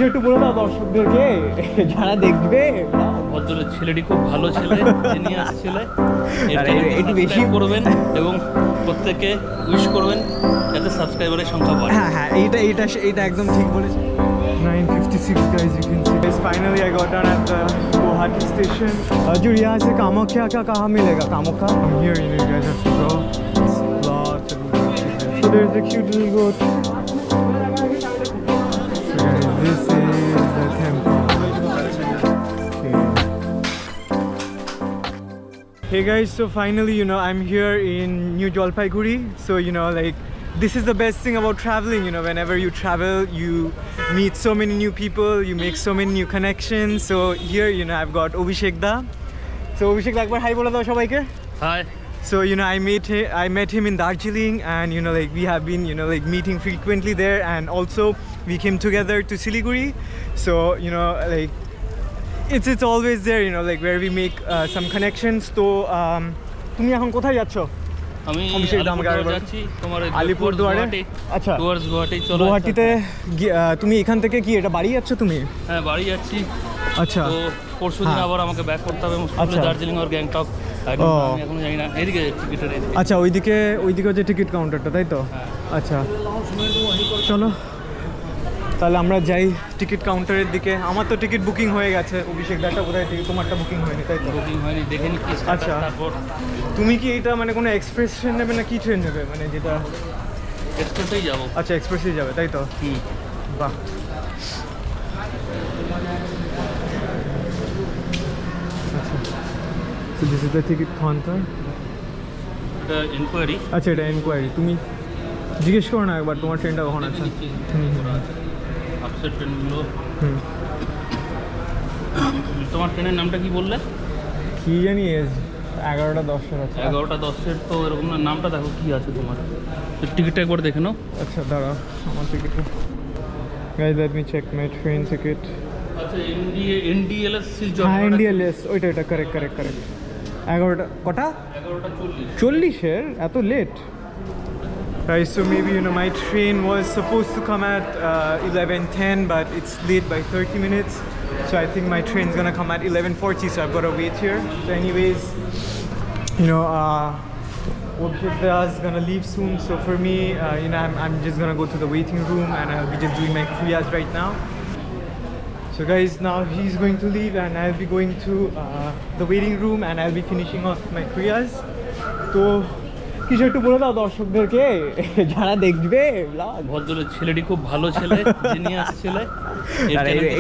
একটু বলে দাও দর্শকদেরকে যারা দেখবে। ভদ্র ছেলেটি খুব ভালো ছেলে, যিনি আসছিলে একটু বেশি করবেন এবং প্রত্যেকে উইশ করবেন যাতে সাবস্ক্রাইবারের সংখ্যা বাড়ে। হ্যাঁ হ্যাঁ এইটা একদম ঠিক বলেছে। 9:56 guys, you can see guys, finally I got done at the Guwahati station. जो यहाँ से कामाख्या का कहाँ मिलेगा? Kamakhya I'm here, you know, you guys have to go. Lots of so there's a cute little goat. So guys, this is the temple. Okay. Hey guys, so finally, you know, I'm here in New Jalpaiguri. So, you know, like, this is the best thing about traveling, you know, whenever you travel, you meet so many new people, you make so many new connections. So here, you know, I've got Abhishek Da. So Abhishek Da, ekbar hi bola dao shobai ke. Hi. So, you know, I met him in Darjeeling, and, you know, like, we have been, you know, like, meeting frequently there, and also we came together to Siliguri. So, you know, like, it's always there, you know, like, where we make some connections. So তুমি এখন কোথায় যাচ্ছ? আমি অভিষেক দা আমাকে আলিপুরদুয়ার যাচ্ছি, তোমার আলিপুরদুয়ারে। আচ্ছা, towards Guwahati চলো। গুয়াহাটিতে তুমি এখান থেকে কি এটা বাড়ি যাচ্ছ তুমি? হ্যাঁ, বাড়ি যাচ্ছি। আচ্ছা, তো পরশুদিন হ্যাঁ। আবার আমাকে ব্যাক করতে হবে আচ্ছা। দার্জিলিং আর গ্যাংটক। আমি এখনো জানি না এদিকে টিকিটের এদিকে। আচ্ছা, ওইদিকে হচ্ছে টিকিট কাউন্টারটা, তাই তো? হ্যাঁ। আচ্ছা, চলো তাহলে আমরা যাই টিকিট কাউন্টারের দিকে। আমার তো টিকিট বুকিং হয়ে গেছে। অভিষেক দাটা বোধহয় তোমারটা বুকিং হয়নি, তাই তো? বুকিং হয়নি, দেখে নি কি আচ্ছা। স্ট্যাটাস। তারপর তুমি কি এটা মানে কোনো এক্সপ্রেস ট্রেন নেবে না কি ট্রেন নেবে, মানে যেটা? এক্সপ্রেসেই যাবো। আচ্ছা, এক্সপ্রেসে যাবে, তাই তো? বাহ। আচ্ছা, so this is the ticket counter. Inquiry. আচ্ছা, এটা এনকোয়ারি। তুমি জিজ্ঞেস করো না একবার তোমার ট্রেনটা কখন আছে। আপসেট ট্রেনগুলো। হুম, তোমার ট্রেনের নামটা কি বললে? কি জানি 11টা 10-এর আছে। 11টা 10-এর তো এরকম না। নামটা দেখো কি আছে তোমার, টিকিটটা একবার দেখে নাও। আচ্ছা, দাঁড়াও, আমার ticket. Guys, let me check my train ticket. আচ্ছা, এনডিএলএস শিলচর। হ্যাঁ, এনডিএলএস, ওইটা কারেক্ট। 11টা কটা? 11:40 এত late? Right, so maybe, you know, my train was supposed to come at 11:10, but it's late by 30 minutes. So I think my train's gonna come at 11:40, so I've got to wait here. So anyways, you know, Abhishek is gonna leave soon. So for me, you know, I'm just gonna go to the waiting room, and I'll be just doing my kriyas right now. So guys, now he's going to leave, and I'll be going to the waiting room, and I'll be finishing off my kriyas. So কিছু একটু বলে দাও দর্শকদেরকে যারা দেখবে। ভদ্র ছেলেটি খুব ভালো ছেলে, যিনি আসছিলে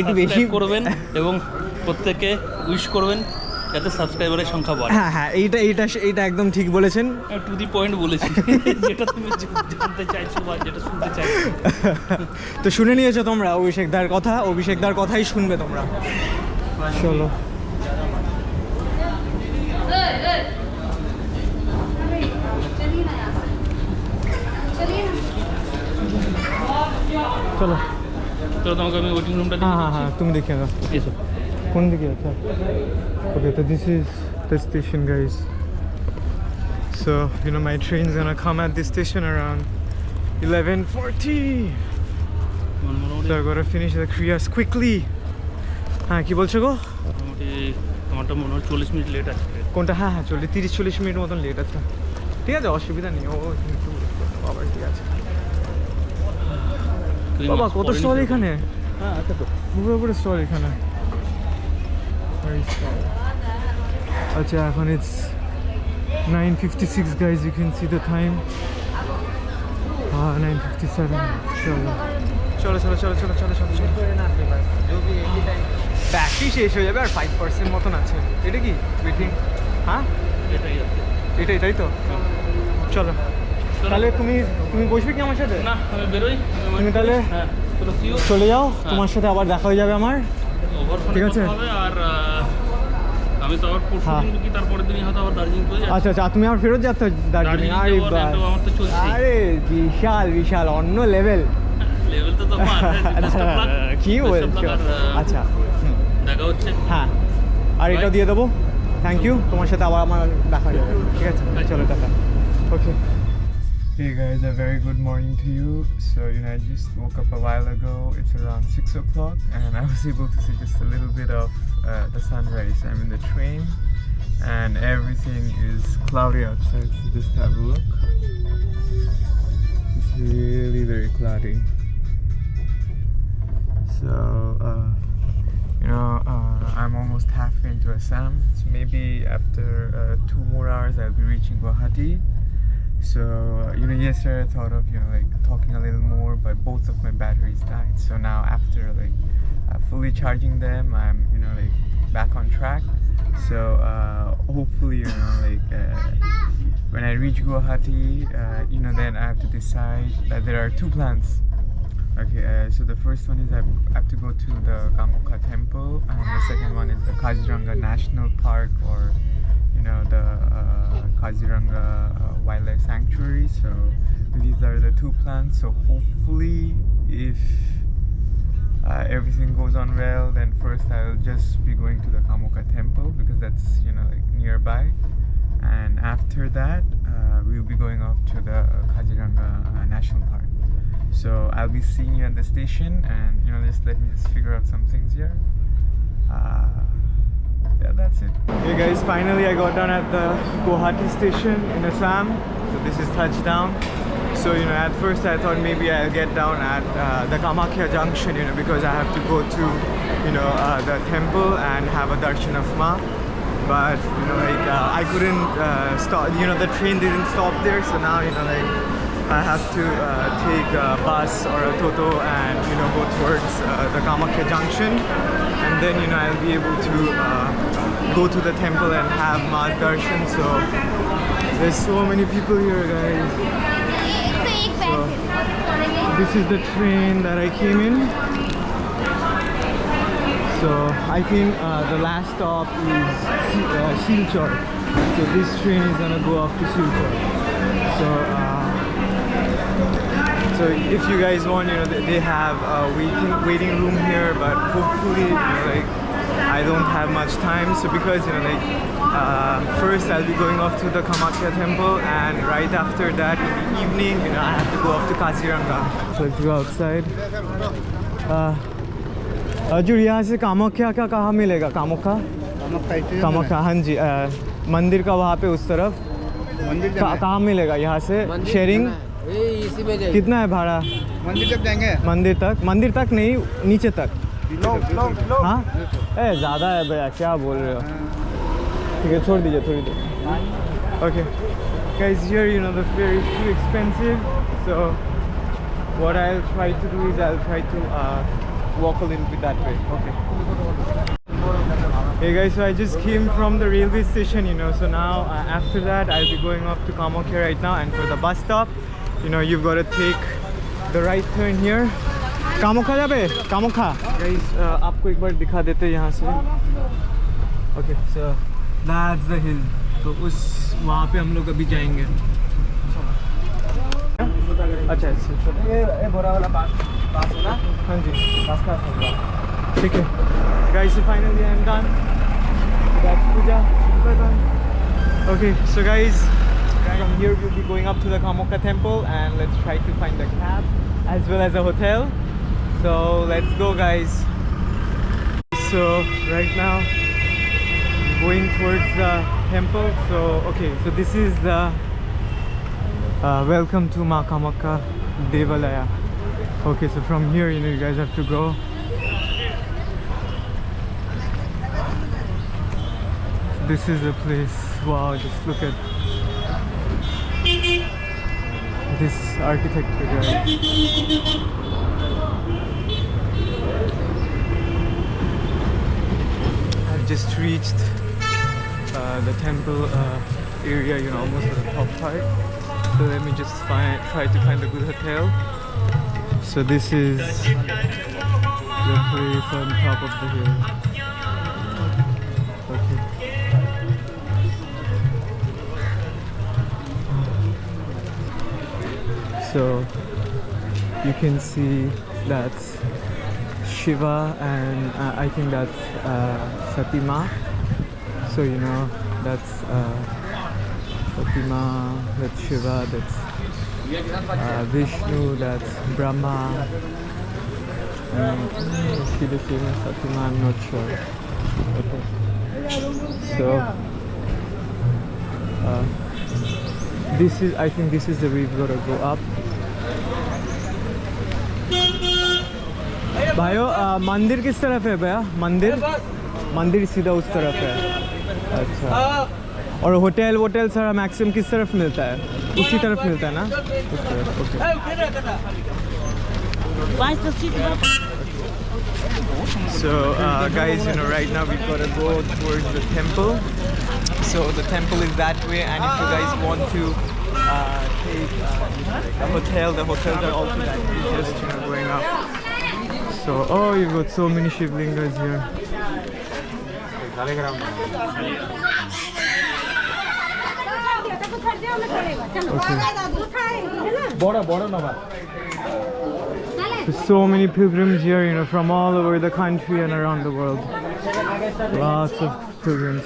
একটু বেশি করবেন এবং প্রত্যেকে উইশ করবেন যাতে সাবস্ক্রাইবারের সংখ্যা বাড়ে। হ্যাঁ হ্যাঁ, এইটা একদম ঠিক বলেছেন। টু দি পয়েন্ট বলেছি, যেটা তুমি জানতে চাইছো বা যেটা শুনতে চাইছো। তো শুনে নিয়েছো তোমরা অভিষেক দার কথাই শুনবে তোমরা। চলো, চলো তোমাকে আমি ওয়েটিং রুমটা হ্যাঁ, তুমি দেখিয়ে দাও। এসো। কোন দিকে? আচ্ছা, ওকে, তো this is the station guys. So, you know, my train's gonna come at this station around 11:40. So I gotta finish the kriyas quickly. হ্যাঁ, কি বলছো গো? মোটামুটি তোমারটা মনে হয় 40 মিনিট লেট আছে। কোনটা? হ্যাঁ 30-40 মিনিট মতন লেট আছে। ঠিক আছে, অসুবিধা নেই। ও কিন্তু বাবা, ঠিক আছে। বাবা, কত স্টল এখানে! হ্যাঁ, আছে তো পুরো স্টল এখানে। আচ্ছা, এখন it's 9:56 guys, you can see the time. 9:57. চলো ব্যাটারি শেষ হয়ে যাবে আর 5% মতন আছে। এটা কি ওয়েটিং? হ্যাঁ, এটাই আছে। এটাই, তাই তো? চলো তাহলে তুমি বসবে কি আমার সাথে? না, আমি বেরোই। তুমি তাহলে চলে যাও, তোমার সাথে আবার দেখা হয়ে যাবে আমার। ঠিক আছে। আর আমি তো আবার পরশুদিন কি তারপরের দিনই হয়তো আবার দার্জিলিং চলে যাচ্ছি। আচ্ছা, তুমি আবার ফেরত যাচ্ছ দার্জিলিং? আমার তো চলছে। আরে বিশাল অন্য লেভেল তো তোমার কি বলছো? আচ্ছা, দেখা হচ্ছে। হ্যাঁ, আর এটাও দিয়ে দেবো। থ্যাংক ইউ, তোমার সাথে আবার আমার দেখা হয়ে যাবে। ঠিক আছে, চলো, tata. Okay. Hey guys, a very good morning to you. So, I just woke up a while ago. It's around 6 o'clock, and I was able to see just a little bit of the sunrise. I'm in the train, and everything is cloudy outside. So, just have a look. It's really very cloudy. So, I'm almost halfway into Assam. So, maybe after 2 more hours, I'll be reaching Guwahati. So yesterday I thought of talking a little more, but both of my batteries died. So now after fully charging them, I'm back on track. So hopefully when I reach Guwahati, then I have to decide that there are 2 plans. Okay, so the first one is I have to go to the Kamakha temple, and the second one is the Kaziranga National Park, or the Kaziranga Wildlife Sanctuary. So these are the 2 plans. So hopefully, if everything goes on well, then first I'll just be going to the Kamakha temple, because that's nearby, and after that we'll be going off to the Kaziranga National Park. So I'll be seeing you at the station, and just let me just figure out some things here. Yeah, that's it. Hey guys, finally I got down at the Guwahati station in Assam. So this is touchdown. So at first I thought maybe I'll get down at the Kamakhya junction, because I have to go to the temple and have a darshan of Ma. But I couldn't stop. The train didn't stop there. So now I have to take a bus or a toto and go towards the Kamakhya junction, and then I'll be able to go to the temple and have Ma's darshan. So there's so many people here, guys. So this is the train that I came in. So I think the last stop is Silchar. So this train is gonna go off to Silchar. So if you guys want, they have a waiting room here, but hopefully, I don't have much time. So because first I'll be going off to the Kamakhya temple, and right after that in the evening, I have to go off to Kaziranga. So let's go outside. Arjun यहाँ से कामाख्या का कहाँ मिलेगा? कामाख्या, हाँ जी, मंदिर का वहाँ पे उस तरफ कहाँ मिलेगा? यहाँ से शेयरिंग कितना है भाड़ा? मंदिर तक जाएंगे। मंदिर तक नहीं, नीचे तक। हाँ, ज़्यादा है भैया, क्या बोल रहे हो? ठीक है, छोड़ दीजिए थोड़ी देर। Okay, guys, here the fare is too expensive, so what I'll try to do is I'll try to walk a little bit that way. Okay. Hey guys, so I just came from the railway station, so now after that I'll be going off to Kamakya right now, and for the bus stop, you've got to take the right turn here. Kamakya jabe? Kamakya. Guys, आपको एक बार दिखा देते हैं यहाँ से. Okay, so that's the hill. तो वहाँ पे हम लोग अभी जाएंगे. अच्छा ये बोरा वाला पास है ना? हाँ जी, पास होगा. ठीक है. Guys, so finally I'm done. That's puja. Okay, so guys, from here we'll be going up to the Kamakya temple, and let's try to find a cab as well as a hotel. So let's go, guys. So right now going towards the temple. So okay, so this is the welcome to Ma Kamakya Devalaya. Okay, so from here you guys have to go. This is the place. Wow, just look at this architecture, guys. I've just reached the temple area, almost at the top part. So let me just try to find a good hotel. So this is the place on top of the hill. Okay. So you can see that's Shiva, and I think that's Satima. So that's Satima, that's Shiva, that's Vishnu, that's Brahma, and Shiva, Satyama, I'm not sure. Okay. So this is, I think this is the way we've got to go up. भाइयों मंदिर किस तरफ है भैया? मंदिर सीधा उस तरफ है। अच्छा, और होटल सारा मैक्सिमम किस तरफ मिलता है? उसी तरफ मिलता है ना? So guys, you know, right now we've got to go towards the temple. So the temple is that way, and if you guys want to take a hotel, the hotels are also that way, just, you know, going up. So, oh, you've got so many Shivlingas here. There's so many pilgrims here, you know, from all over the country and around the world. Lots of pilgrims.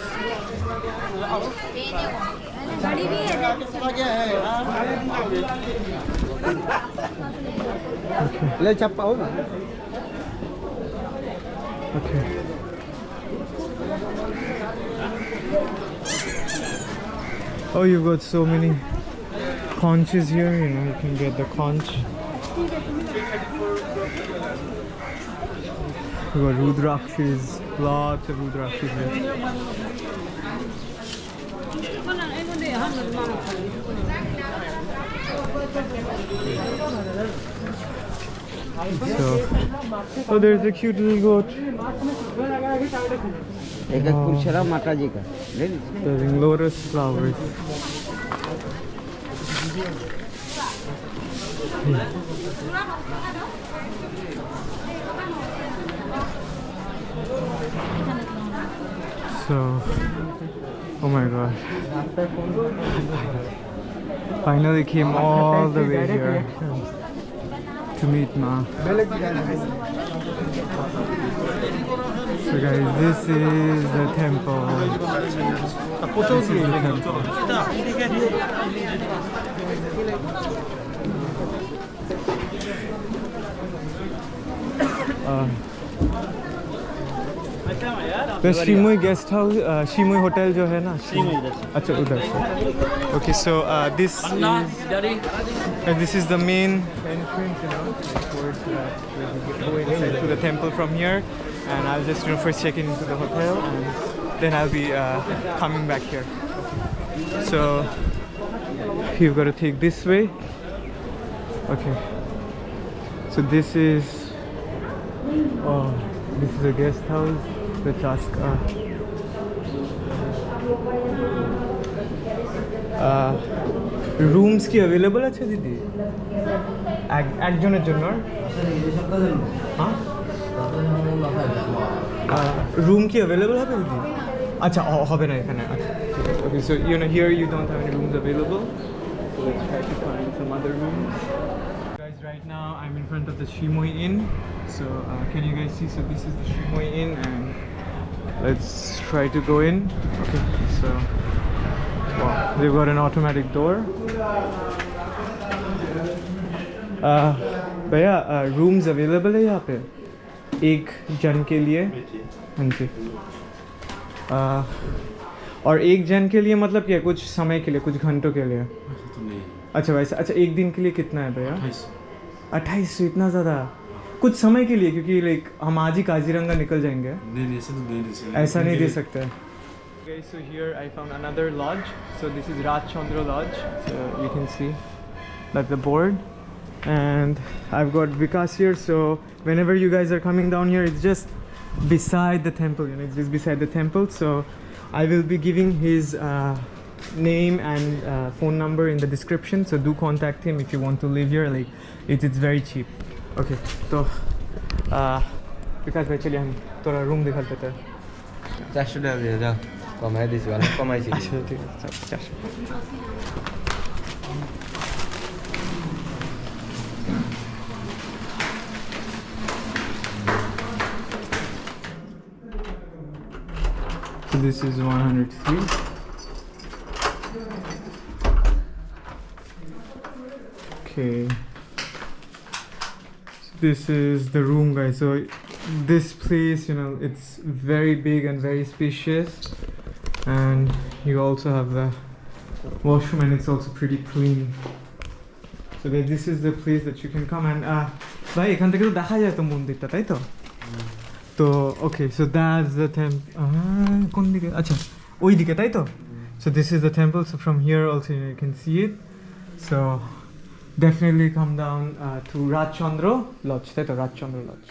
Okay. Oh, you've got so many conches here, you know, you can get the conch. You've got Rudrakshis, lots of Rudrakshis here. So, oh, there's a cute little goat. Selling lotus flowers. So, oh my god. Finally came all the way here to meet Ma. So guys, this is the temple. This is the temple. The Shimoy guest house, Shimoy hotel जो है ना? अच्छा उधर से. Okay, so this is the main entrance, you know, towards go inside to the temple from here, and I'll just, you know, first check into the hotel, and then I'll be coming back here. So you've got to take this way. Okay. So this is a guest house. Let's ask. Rooms ki available আছে দিদি? একজনের জন্য? হ্যাঁ? Room কি available হবে দিদি? আচ্ছা হবে না এখানে। Okay, so you know here you don't have any rooms available. So let's try to find some other rooms. Guys, right now I'm in front of the Shimoy Inn. So can you guys see? So this is the Shimoy Inn, and let's try to go in. Okay, so wow, they've got an automatic door. भैया rooms available है यहाँ पे एक जन के लिए? हाँ जी. और एक जन के लिए मतलब क्या, कुछ समय के लिए, कुछ घंटों के लिए? अच्छा वैसे, अच्छा एक दिन के लिए कितना है भैया? 2800, इतना ज़्यादा? कुछ समय के लिए, क्योंकि लाइक हम आज ही काजीरंगा निकल जाएंगे. ऐसा नहीं दे सकते. Okay, so here I found another lodge. So this is Rajchandra Lodge. So you can see that's the board, and I've got Vikas here. So whenever you guys are coming down here, it's just beside the temple. You know, it's just beside the temple. So I will be giving his name and phone number in the description. So do contact him if you want to live here. Like it's very cheap. Okay, so Vikas bhai, chaliye hum थोड़ा room दिखा देते हैं. 400 টাকা দিয়ে যাও, কমাই দিছি, অনেক কমাইছি. আচ্ছা ঠিক আছে, 400. So this is 103. Okay. So this is the room, guys. So this place, you know, it's very big and very spacious, and you also have the washroom, and it's also pretty clean. So guys, this is the place that you can come and ভাই এখান থেকে তো দেখা যায় তো মন্দিরটা, তাই তো? তো okay, so that's the কোন দিকে? আচ্ছা ওই দিকে, তাই তো? So this is the temple. So from here also you can see it. So definitely come down to Rajchandra Lodge, তাই তো? Rajchandra Lodge.